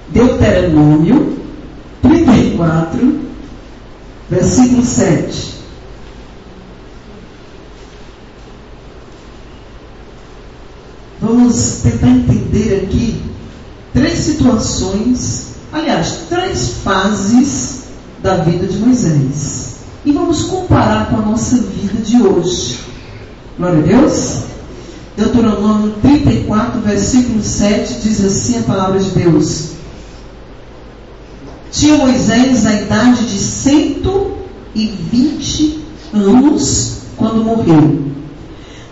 Deuteronômio 34, versículo 7. Vamos tentar entender aqui 3 situações, aliás, 3 fases da vida de Moisés. E vamos comparar com a nossa vida de hoje. Glória a Deus. Deuteronômio 34, versículo 7, diz assim a palavra de Deus. Tinha Moisés a idade de 120 anos quando morreu.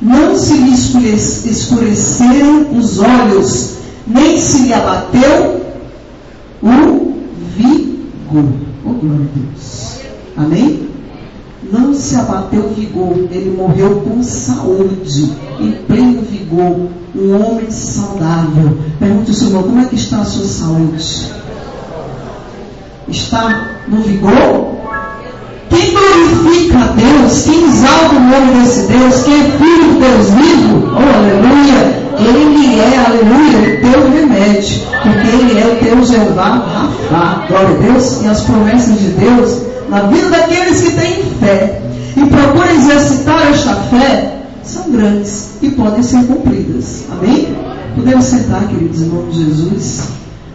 Não se lhe escureceram os olhos, nem se lhe abateu o vigor. Oh, glória a Deus. Amém? Não se abateu o vigor. Ele morreu com saúde, em pleno vigor. Um homem saudável. Pergunte ao seu irmão, como é que está a sua saúde? Está no vigor? Quem glorifica a Deus, quem exalta o nome desse Deus, quem é filho do Deus vivo, oh aleluia, Ele é, aleluia, o teu remédio, porque Ele é o teu Jeová Rafá, glória a Deus, e as promessas de Deus na vida daqueles que têm fé e procuram exercitar esta fé, são grandes e podem ser cumpridas. Amém? Podemos sentar, queridos, em nome de Jesus.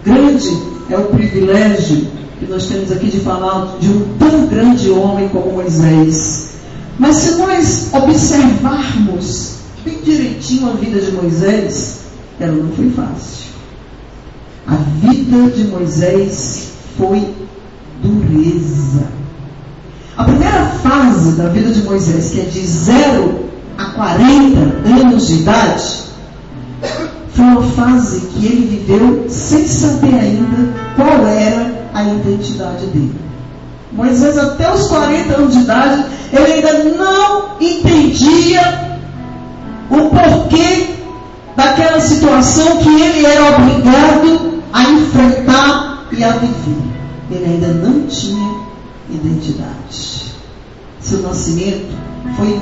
Grande é o privilégio que nós temos aqui de falar de um tão grande homem como Moisés. Mas se nós observarmos bem direitinho a vida de Moisés, ela não foi fácil. A vida de Moisés foi dureza. A primeira fase da vida de Moisés, que é de 0 a 40 anos de idade, foi uma fase que ele viveu sem saber ainda qual era a identidade dele. Moisés, até os 40 anos de idade, ele ainda não entendia o porquê daquela situação que ele era obrigado a enfrentar e a viver. Ele ainda não tinha identidade. Seu nascimento foi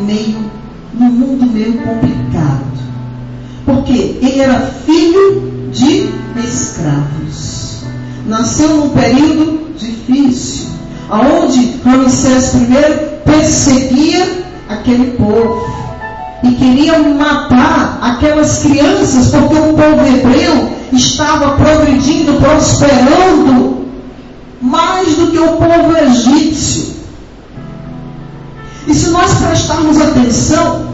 num mundo meio complicado, porque ele era filho de escravos. Nasceu num período difícil, onde Ramsés I perseguia aquele povo e queria matar aquelas crianças, porque o povo hebreu estava progredindo, prosperando mais do que o povo egípcio. E se nós prestarmos atenção,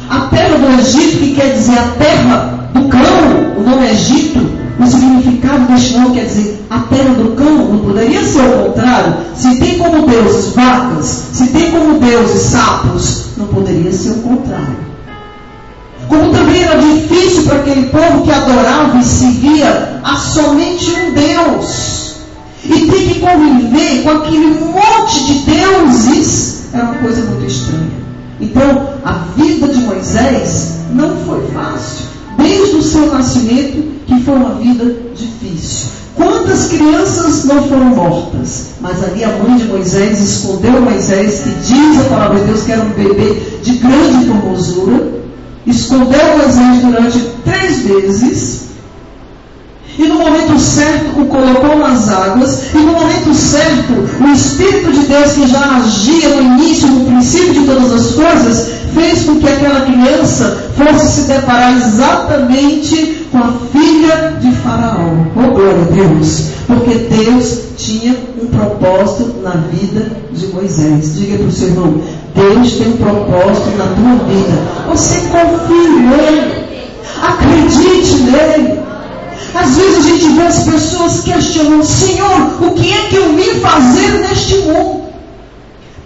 a terra do Egito, que quer dizer a terra do cão, o nome Egito, o significado deste nome quer dizer a terra do cão, não poderia ser o contrário. Se tem como deuses vacas, se tem como deuses sapos, não poderia ser o contrário. Como também era difícil para aquele povo que adorava e seguia a somente um Deus, e ter que conviver com aquele monte de deuses, era uma coisa muito estranha. Então, a vida de Moisés não foi fácil, desde o seu nascimento, que foi uma vida difícil. Quantas crianças não foram mortas? Mas ali a mãe de Moisés escondeu Moisés, que diz a palavra de Deus que era um bebê de grande formosura, escondeu Moisés durante 3 vezes, e no momento certo o colocou nas águas, e no momento certo o Espírito de Deus, que já agia no início, no princípio de todas as coisas, fez com que aquela criança fosse se deparar exatamente com a filha de Faraó. Oh, glória a Deus! Porque Deus tinha um propósito na vida de Moisés. Diga para o seu irmão, Deus tem um propósito na tua vida. Você confie nele, acredite nele. Às vezes a gente vê as pessoas questionando: Senhor, o que é que eu vim fazer neste mundo?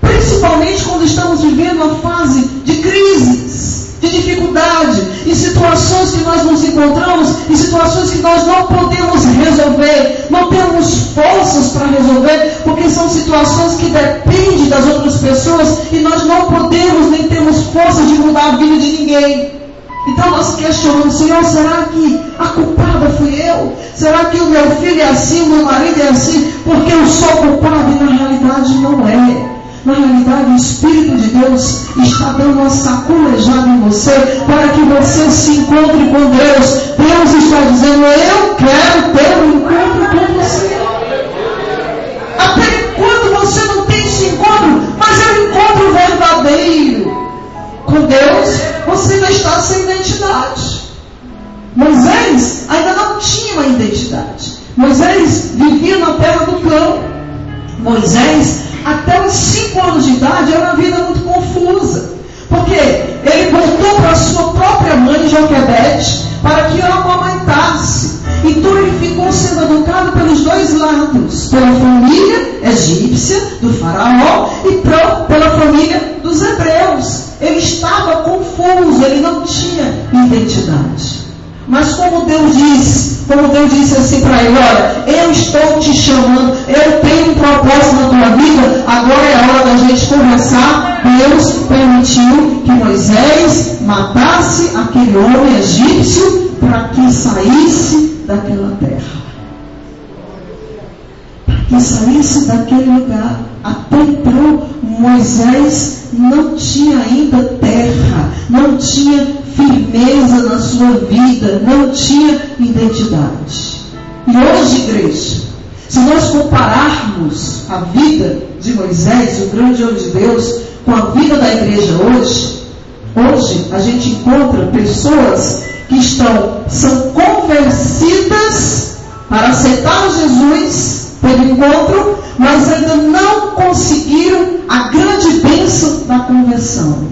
Principalmente quando estamos vivendo uma fase de crises, de dificuldade, em situações que nós nos encontramos, em situações que nós não podemos resolver, não temos forças para resolver, porque são situações que dependem das outras pessoas e nós não podemos nem temos força de mudar a vida de ninguém. Então nós questionamos: Senhor, será que a culpada fui eu? Será que o meu filho é assim, o meu marido é assim, porque eu sou culpado? E na realidade não é. Na realidade o Espírito de Deus está dando uma sacolejada em você, para que você se encontre com Deus. Deus está dizendo: eu quero ter um encontro com você. identidade. Moisés vivia na terra do cão. Moisés, até os 5 anos de idade, era uma vida muito confusa. Porque ele voltou para a sua própria mãe, Joquebede, para que ela o amamentasse. Então ele ficou sendo educado pelos dois lados, pela família egípcia, do faraó, e pela família dos hebreus. Ele estava confuso, ele não tinha identidade. Mas como Deus disse assim para ele: olha, eu estou te chamando, eu tenho um propósito na tua vida, agora é a hora da gente conversar. Deus permitiu que Moisés matasse aquele homem egípcio para que saísse daquela terra, para que saísse daquele lugar. Até então, Moisés não tinha ainda terra, não tinha firmeza na sua vida, não tinha identidade. E hoje, igreja, se nós compararmos a vida de Moisés, o grande homem de Deus, com a vida da igreja hoje a gente encontra pessoas que são convencidas para aceitar Jesus pelo encontro, mas ainda não conseguiram a grande bênção da conversão.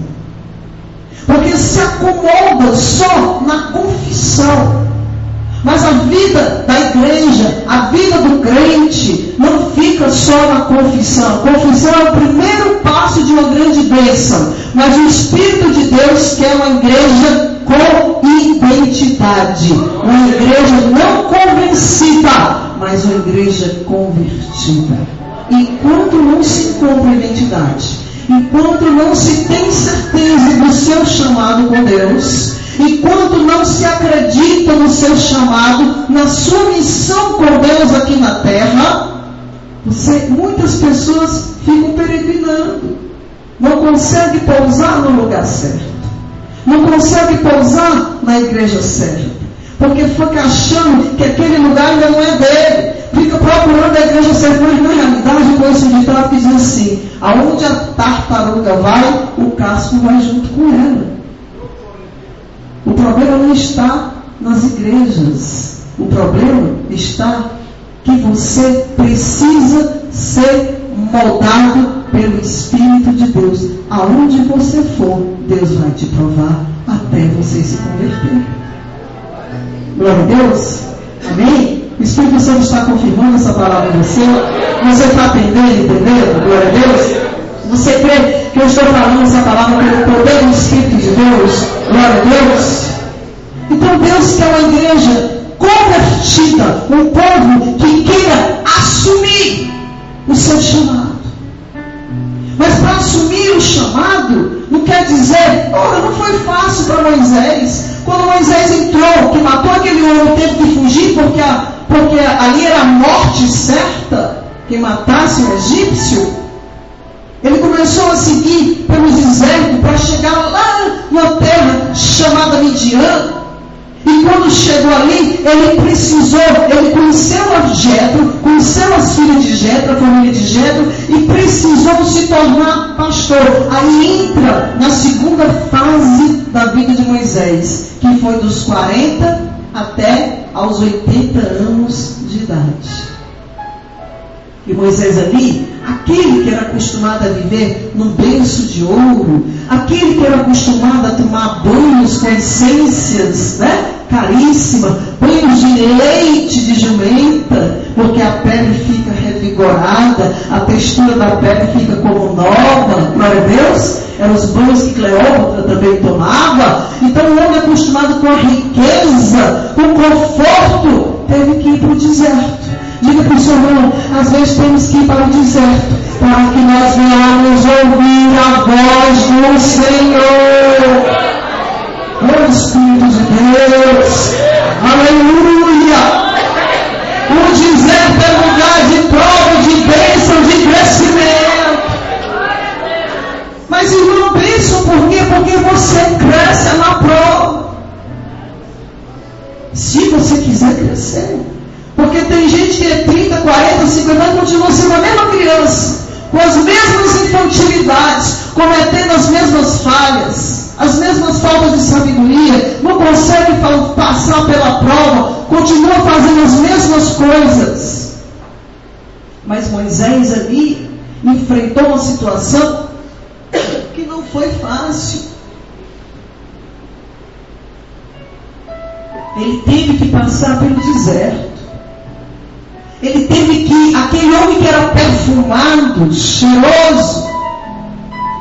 Porque se acomoda só na confissão. Mas a vida da igreja, a vida do crente, não fica só na confissão. A confissão é o primeiro passo de uma grande bênção. Mas o Espírito de Deus quer uma igreja com identidade. Uma igreja não convencida, mas uma igreja convertida. Enquanto não se encontra identidade, enquanto não se tem certeza do seu chamado com Deus, enquanto não se acredita no seu chamado, na sua missão com Deus aqui na terra, muitas pessoas ficam peregrinando, não conseguem pousar no lugar certo, não conseguem pousar na igreja certa, porque fica achando que aquele lugar ainda não é dele, fica procurando a igreja certa. Mas na realidade, eu conheço um ditado que diz assim: aonde a tartaruga vai, o casco vai junto com ela. O problema não está nas igrejas. O problema está que você precisa ser moldado pelo Espírito de Deus. Aonde você for, Deus vai te provar até você se converter. Glória a Deus. Amém? O Espírito Santo está confirmando essa palavra em você. Você está entendendo? Glória a Deus. Você crê que eu estou falando essa palavra pelo poder do Espírito de Deus? Glória a Deus. Então Deus quer uma igreja convertida, um povo que queira assumir o seu chamado. Mas para assumir o chamado, não quer dizer, não foi fácil para Moisés. Quando Moisés entrou, que matou aquele homem, teve que fugir, porque ali era a morte certa, que matasse o egípcio. Ele começou a seguir pelos desertos para chegar lá na terra chamada Midian. E quando chegou ali, ele conheceu a Jetro, conheceu as filhas de Jetro, a família de Jetro, e precisou se tornar pastor. Aí entra na segunda fase da vida de Moisés, que foi dos 40 até aos 80 anos de idade. E Moisés ali, aquele que era acostumado a viver num berço de ouro, aquele que era acostumado a tomar banhos com essências, caríssima, banhos de leite de jumenta, porque a pele fica revigorada, a textura da pele fica como nova, glória a Deus. Eram os banhos que Cleópatra também tomava. Então o homem acostumado com a riqueza, com o conforto, teve que ir para o deserto. Diga para o seu irmão, às vezes temos que ir para o deserto, para que nós venhamos ouvir a voz do Senhor. O Espírito de Deus, aleluia. O deserto é lugar de prova, de bênção, de crescimento. Mas irmão, bênção por quê? Porque você cresce na prova. Se você quiser crescer. Porque tem gente que é 30, 40, 50 anos e continua sendo a mesma criança, com as mesmas infantilidades, cometendo as mesmas falhas. as mesmas faltas de sabedoria, não consegue passar pela prova, continua fazendo as mesmas coisas. Mas Moisés ali enfrentou uma situação que não foi fácil. Ele teve que passar pelo deserto. Ele teve que, aquele homem que era perfumado, cheiroso,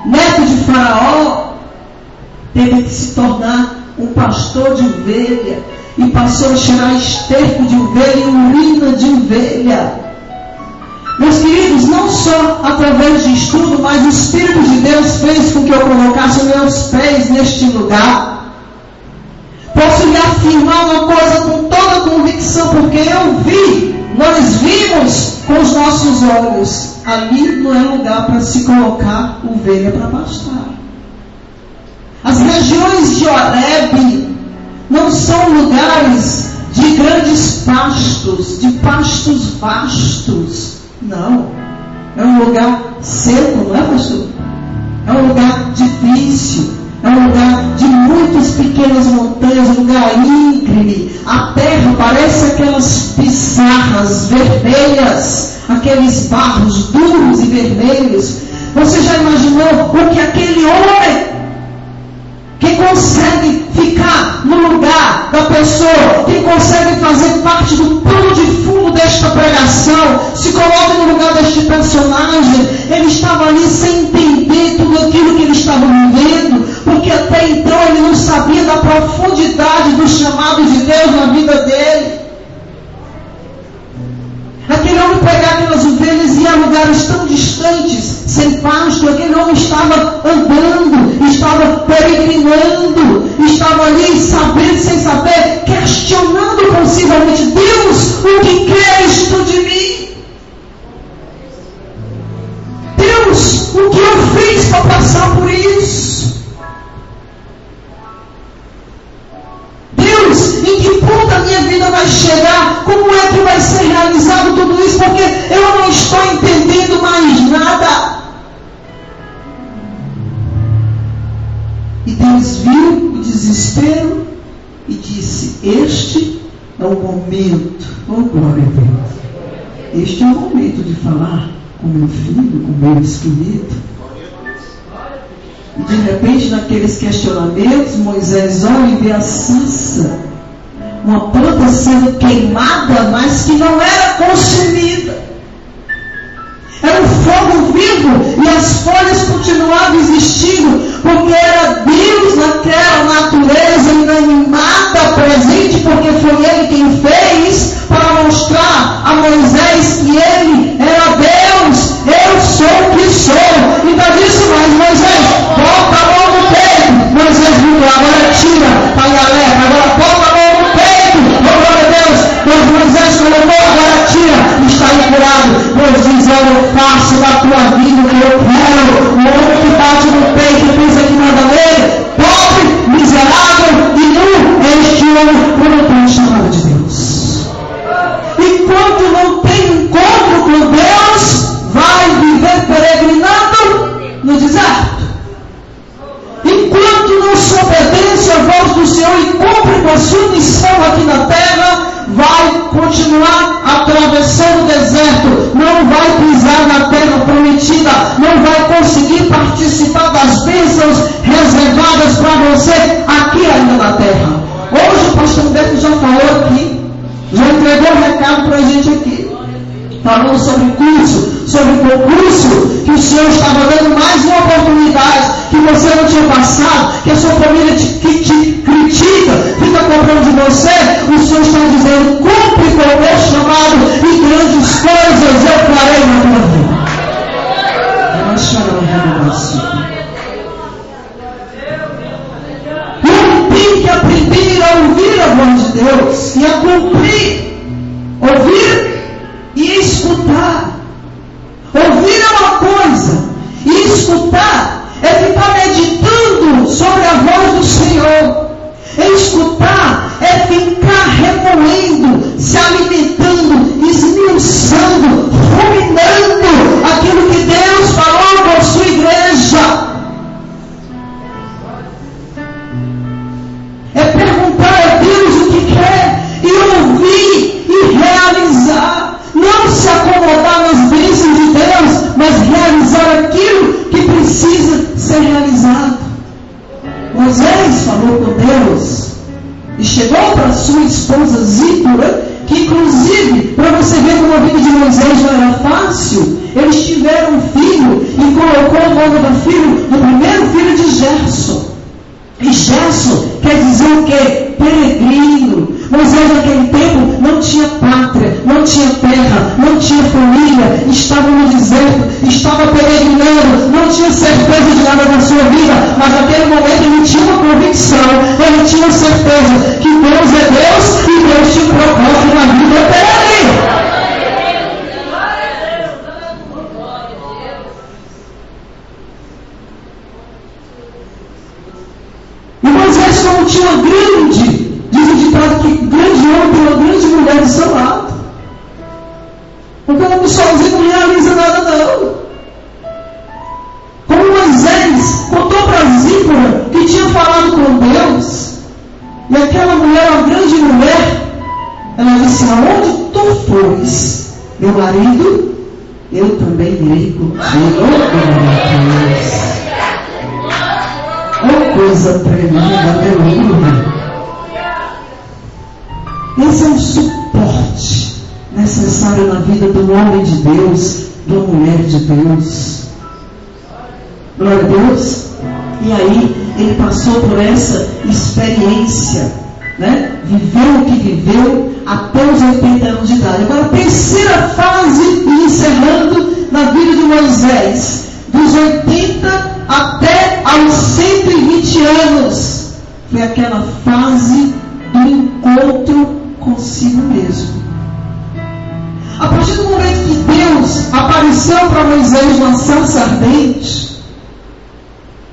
neto de Faraó, teve que se tornar um pastor de ovelha, e passou a cheirar esterco de ovelha e urina de ovelha. Meus queridos, não só através de estudo, mas o Espírito de Deus fez com que eu colocasse meus pés neste lugar. Posso lhe afirmar uma coisa com toda convicção, porque eu vi, nós vimos com os nossos olhos, ali não é lugar para se colocar ovelha para pastar. As regiões de Horebe não são lugares de grandes pastos, de pastos vastos. Não. É um lugar seco, não é, pastor? É um lugar difícil. É um lugar de muitas pequenas montanhas, um lugar íngreme. A terra parece aquelas pissarras vermelhas, aqueles barros duros e vermelhos. Você já imaginou o que aquele homem que consegue ficar no lugar da pessoa, que consegue fazer parte do plano de fundo desta pregação, se coloca no lugar deste personagem? Ele estava ali sem entender tudo aquilo que ele estava vivendo, porque até então ele não sabia da profundidade do chamado de Deus na vida dele. Aquele homem pegava aquelas ovelhas e ia a lugares tão distantes, sem pasto. Aquele homem estava andando, estava peregrinando, estava ali sabendo, sem saber, questionando possivelmente: Deus, o que queres tu de mim? Deus, o que eu fiz para passar por isso? Deus, em que ponto a minha vida vai chegar? Como é que vai ser realizado tudo isso? Porque eu não estou entendendo mais nada. E Deus viu o desespero e disse: este é o momento, oh glória a Deus, este é o momento de falar com meu filho, com meu escolhido. E de repente, naqueles questionamentos, Moisés olha e vê a sarça, uma planta sendo queimada, mas que não era consumida. Era um fogo vivo e as folhas continuavam existindo, porque era Deus naquela natureza inanimada presente, porque foi Ele quem fez, para mostrar a Moisés que Ele era Deus. Eu sou o que sou. Então disse mais: Moisés, bota a mão no peito. Moisés gritou: agora tira, pai alerta, agora bota a mão no peito. Oh glória a Deus. Deus, Moisés colocou, agora tira, está aí curado. Deus diz: eu faço da tua vida o que eu quero. O homem que bate no peito e pensa que nada nele, pobre, miserável e nu, este homem não tem chamado de Deus. Enquanto não tem encontro com Deus, vai viver peregrinando no deserto. Enquanto não se obedece à voz do Senhor e cumpre com a sua missão aqui na terra, vai continuar atravessando o deserto, não vai pisar na terra prometida, não vai conseguir participar das bênçãos reservadas para você aqui ainda na terra. Hoje o pastor Humberto já falou aqui, já entregou o recado para a gente aqui, falando sobre curso, sobre concurso, que o Senhor estava dando mais uma oportunidade, que você não tinha passado, que a sua família te critica, fica cobrando de você. O Senhor está dizendo: cumpre com o meu chamado e grandes coisas eu farei na tua vida. Vai chorar no reino. O homem tem que aprender a ouvir a voz de Deus e a cumprir. Ouvir e escutar. Ouvir é uma coisa, e escutar é ficar meditando sobre a voz do Senhor. Escutar é ficar remoendo, se alimentando, esmiuçando, ruminando aquilo que Deus falou com a sua igreja. a vida de Moisés não era fácil, eles tiveram um filho e colocou o nome do primeiro filho de Gerson. E Gerson quer dizer o quê? Peregrino. Moisés naquele tempo não tinha pátria, não tinha terra, não tinha família, estava no deserto, estava peregrinando, não tinha certeza de nada na sua vida, mas naquele momento ele tinha uma convicção, ele tinha certeza que Deus é Deus e Deus tinha um propósito na vida dele. E Moisés, como tinha uma grande, diz o ditado que grande homem tem uma grande mulher do seu lado. Porque o homem sozinho não realiza nada, não. Como Moisés contou para Zípora que tinha falado com Deus, e aquela mulher, uma grande mulher, ela disse: aonde tu fores, meu marido, eu também irei contigo. Oh, coisa tremenda, aleluia. Esse é um suporte necessário na vida do homem de Deus, da mulher de Deus. Glória a Deus. E aí, ele passou por essa experiência, né? Viveu o que viveu até os 80 anos de idade. Agora, a terceira fase, encerrando na vida de Moisés, dos 80 até aos 120 anos, foi aquela fase do encontro consigo mesmo. A partir do momento que Deus apareceu para Moisés numa sarça ardente,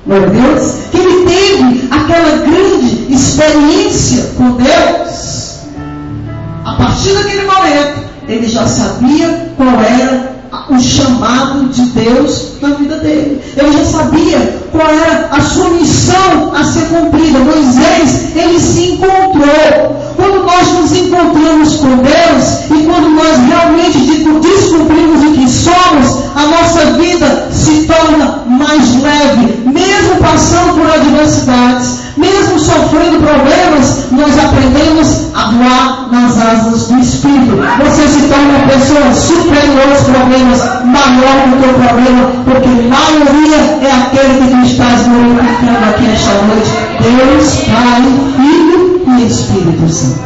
glória a Deus, que ele teve aquela grande experiência com Deus, a partir daquele momento, ele já sabia qual era o chamado de Deus na vida dele. Ele já sabia qual era a sua missão a ser cumprida. Moisés, ele se encontrou. Quando nós nos encontramos com Deus e quando nós realmente descobrimos o que somos, a nossa vida se torna mais leve. Mesmo passando por adversidades, mesmo sofrendo problemas, nós aprendemos a voar nas asas do Espírito. Você se torna uma pessoa superior aos problemas, maior do que o problema, porque maioria é aquele que tu estás glorificando aqui nesta noite. Deus, Pai, Filho e Espírito Santo.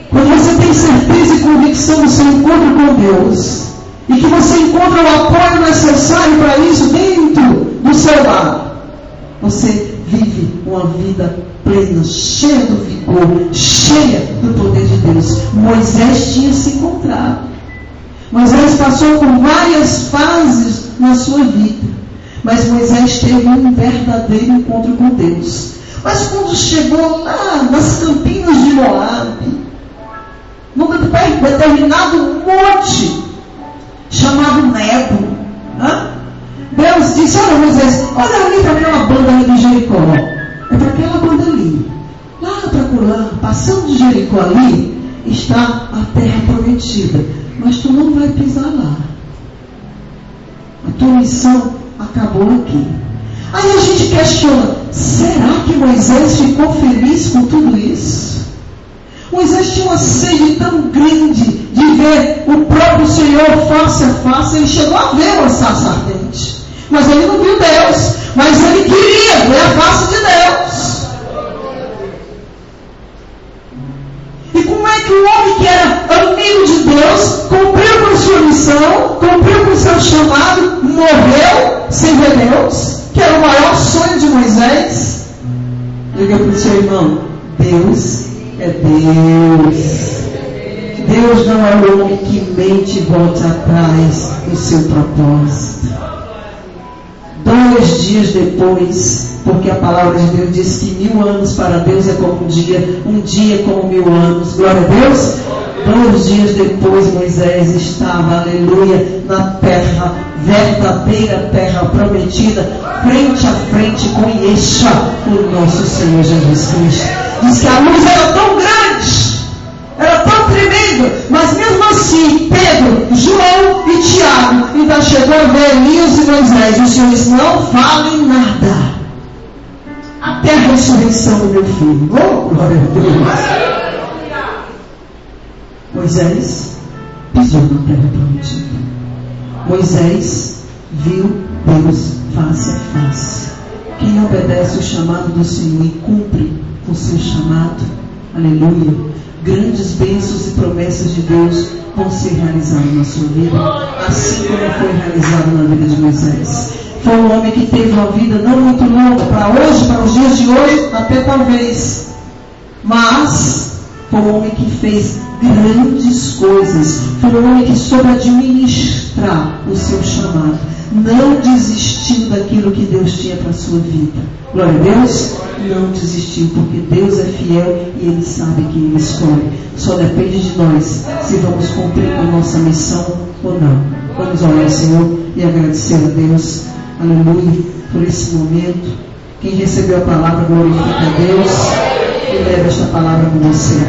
Quando você tem certeza e convicção do seu encontro com Deus, e que você encontra o apoio necessário para isso dentro do seu lar, você vive uma vida plena, cheia do vigor, cheia do poder de Deus. Moisés tinha se encontrado. Moisés passou por várias fases na sua vida, mas Moisés teve um verdadeiro encontro com Deus. Mas quando chegou lá nas campinas de Moabe, num determinado monte chamado Nebo, Deus disse: olha Moisés, olha ali para aquela banda ali de Jericó, é para aquela banda ali, lá para Colã, passando de Jericó ali, está a terra prometida, mas tu não vai pisar lá, a tua missão acabou aqui. Aí a gente questiona: será que Moisés ficou feliz com tudo isso? Moisés tinha uma sede tão grande de ver o próprio Senhor face a face. Ele chegou a ver uma sarça ardente, mas ele não viu Deus, mas ele queria ver a face de Deus. E como é que o homem que era amigo de Deus, cumpriu com sua missão, cumpriu com seu chamado, morreu sem ver Deus, que era o maior sonho de Moisés? Diga para o seu irmão: Deus é Deus. Deus não é o homem que mente e volta atrás do seu propósito. 2 dias depois, porque a palavra de Deus diz que 1000 anos para Deus é como um dia como 1000 anos. Glória a Deus. 2 dias depois, Moisés estava, aleluia, na terra, verdadeira terra prometida, frente a frente com Yeshua, o nosso Senhor Jesus Cristo. Diz que a luz era tão grande, era tão tremenda, mas mesmo assim, Pedro, João e Tiago ainda chegou a ver Elias e Moisés. O Senhor disse: não falem nada, até a ressurreição do meu filho. Oh, glória a Deus. Moisés pisou na terra prometida. Moisés viu Deus face a face. Quem obedece o chamado do Senhor e cumpre o seu chamado, aleluia, grandes bênçãos e promessas de Deus vão ser realizadas na sua vida, assim como foi realizado na vida de Moisés. Foi um homem que teve uma vida não muito longa, para hoje, para os dias de hoje, até talvez, mas foi um homem que fez grandes coisas, foi um homem que soube administrar o seu chamado, não desistiu daquilo que Deus tinha para a sua vida. Glória a Deus, não desistiu, porque Deus é fiel e Ele sabe quem Ele escolhe. Só depende de nós se vamos cumprir com a nossa missão ou não. Vamos orar ao Senhor e agradecer a Deus, aleluia, por esse momento. Quem recebeu a palavra, glorifica a Deus e leva esta palavra com você.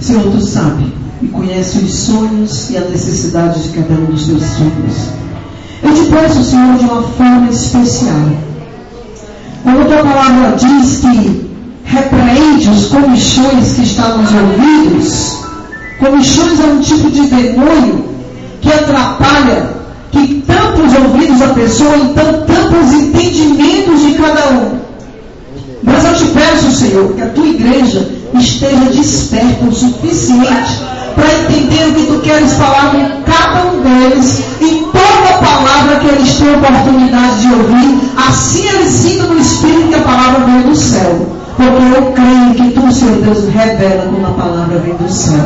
Senhor, Tu sabe e conhece os sonhos e a necessidade de cada um dos Teus filhos. Eu te peço, Senhor, de uma forma especial. Quando a Tua palavra diz que repreende os comichões que estão nos ouvidos, comichões é um tipo de demônio que atrapalha, que tampa os ouvidos da pessoa, então tampa os entendimentos de cada um. Mas eu te peço, Senhor, que a Tua igreja esteja desperta o suficiente para entender o que Tu queres falar com cada um deles e toda palavra que eles têm oportunidade de ouvir, assim eles sintam no Espírito que a palavra vem do céu. Porque eu creio que Tu, Senhor Deus, revela quando a palavra vem do céu.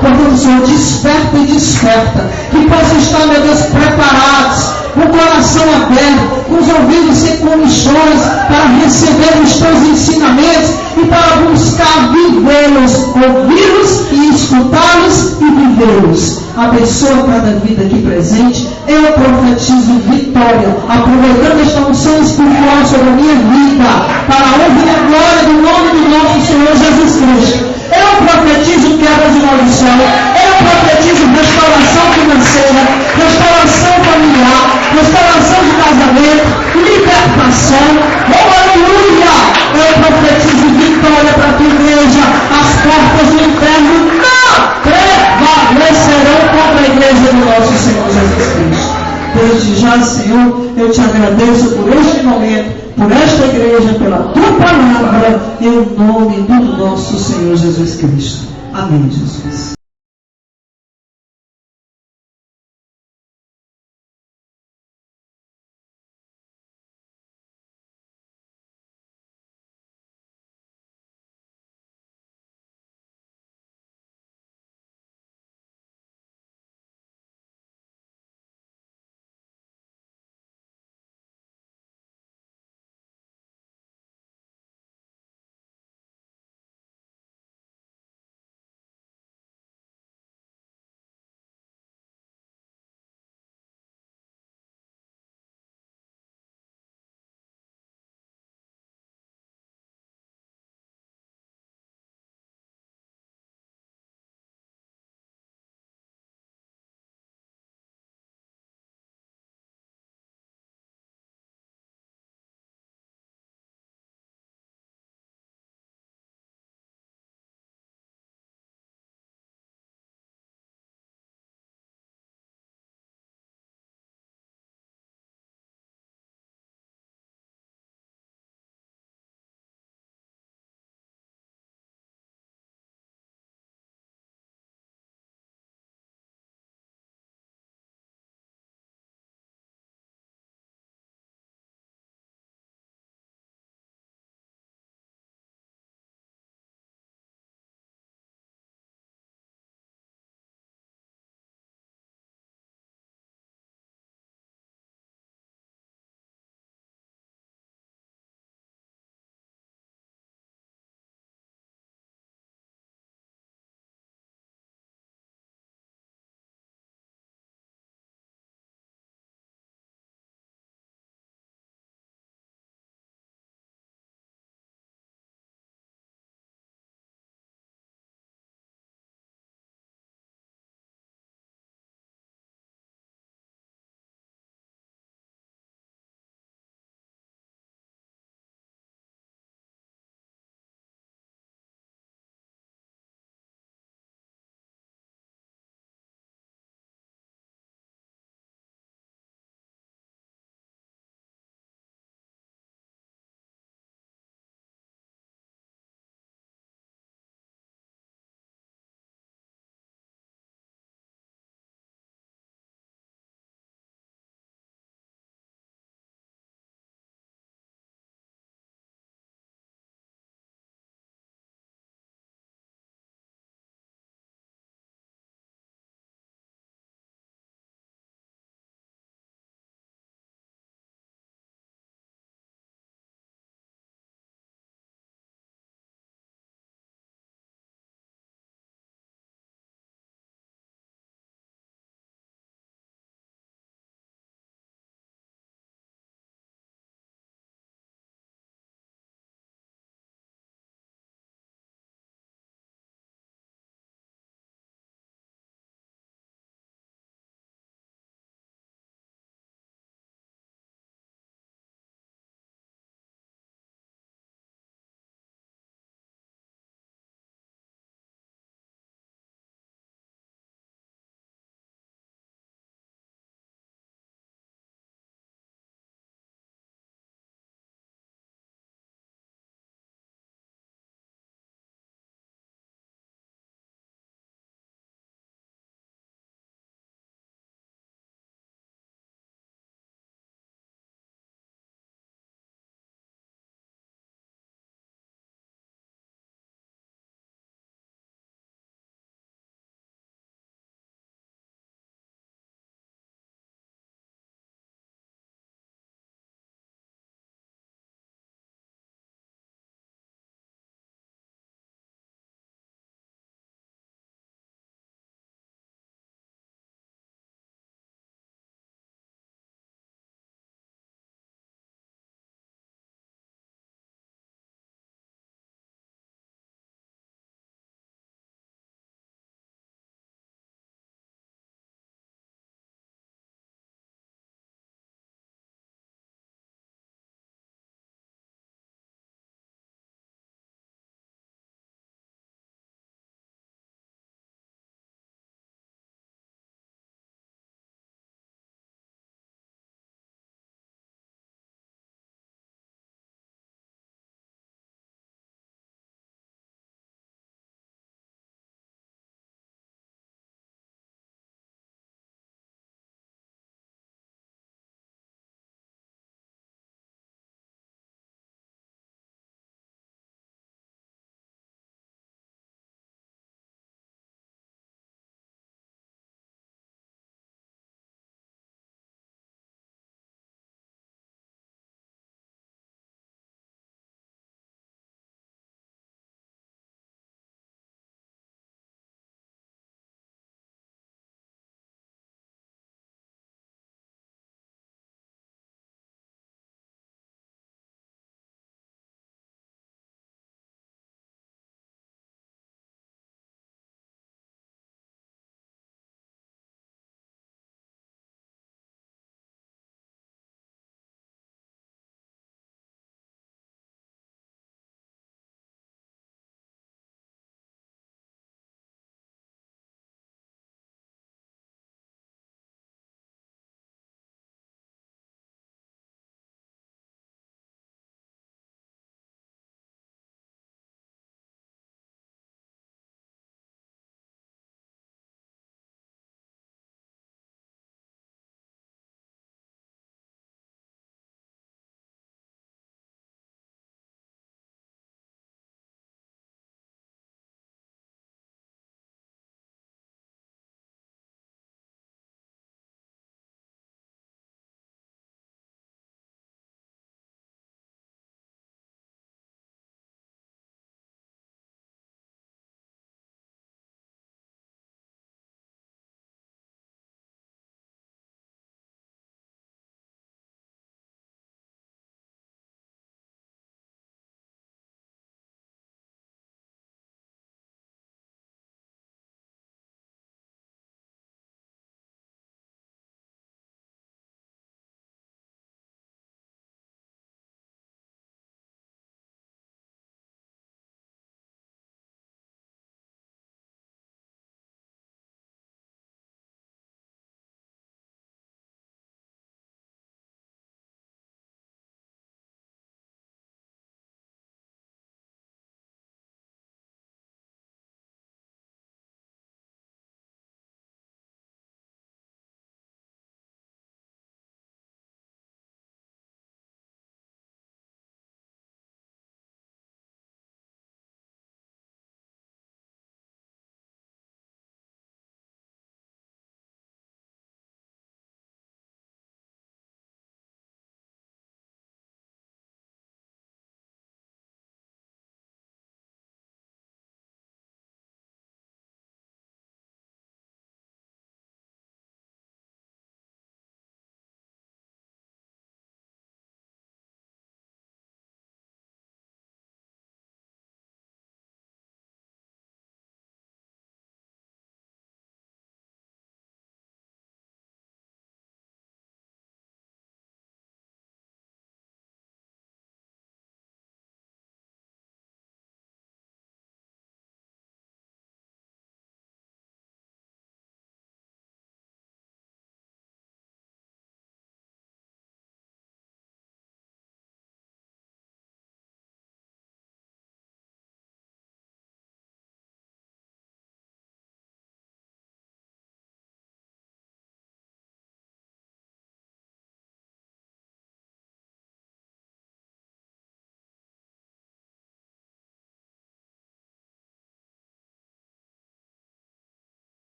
Portanto, Senhor, desperta e desperta, que possam estar, meu Deus, preparados, com o coração aberto, com os ouvidos sem comichões, para receber os Teus ensinamentos e para buscar vivê-los, ouvi-los e escutá-los e vivê-los. Abençoa cada vida aqui presente. Eu profetizo vitória, aproveitando esta unção espiritual sobre a minha vida, para a honra e a glória do nome do nosso Senhor Jesus Cristo. Eu profetizo quebra de maldição. Eu profetizo restauração financeira, restauração familiar, restauração de casamento, libertação. Oh, aleluia! Eu profetizo vitória para a Tua igreja. As portas do inferno não prevalecerão contra a igreja do nosso Senhor Jesus Cristo. Desde já, Senhor, eu Te agradeço por este momento, por esta igreja, pela Tua palavra, em nome do nosso Senhor Jesus Cristo. Amém, Jesus.